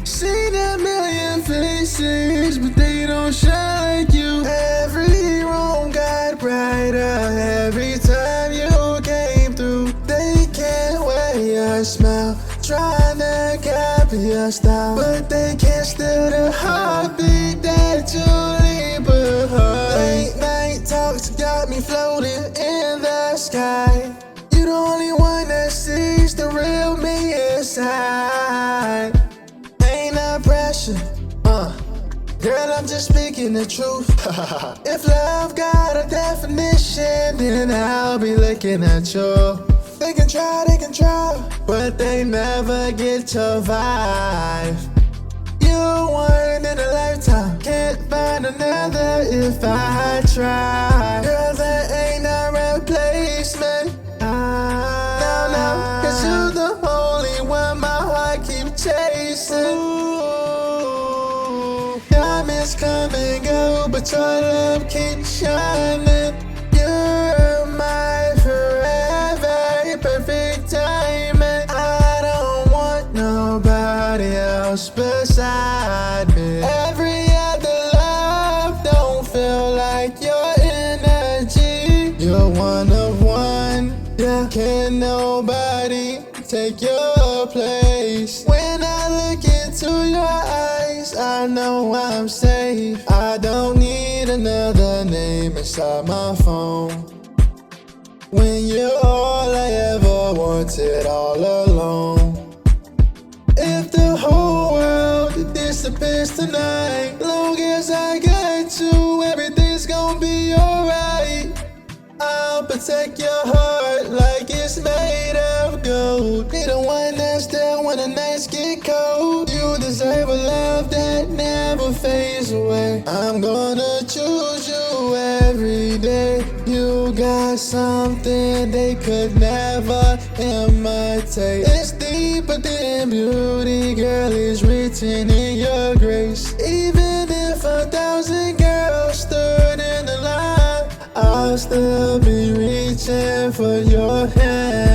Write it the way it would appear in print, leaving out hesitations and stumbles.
Seen a million faces, but they don't shine like you. Every room got brighter every time you came through. They can't wear your smile, trying to copy your style, but they can't steal the heartbeat that you leave behind. Late night talks got me floating in the sky. You the only one that sees the real me inside. Ain't no pressure, girl, I'm just speaking the truth. If love got a definition, then I'll be looking at you. They can try, but they never get your vibe. You're one in a lifetime, can't find another if I try. Girl, there ain't no replacement. No, 'cause you're the only one my heart keep chasing. Ooh, diamonds come and go, but your love keeps shining. You're my forever, perfect timing. I don't want nobody else beside me. Every other love don't feel like your energy. You're one of one, yeah. Can nobody take your place? When I look into your eyes, I know I'm safe. I don't need another name inside my phone. When you're all I ever wanted all alone. If the whole world disappears tonight, long as I got you, everything's gonna be alright. I'll protect your heart like it's made of gold. Be the one that's there when the nights get cold. You deserve a love that never fades away. I'm gonna choose you every day. You got something they could never imitate. It's deeper than beauty, girl, it's written in your grace. Even if 1,000 girls stood in the line, I'll still be reaching for your hand.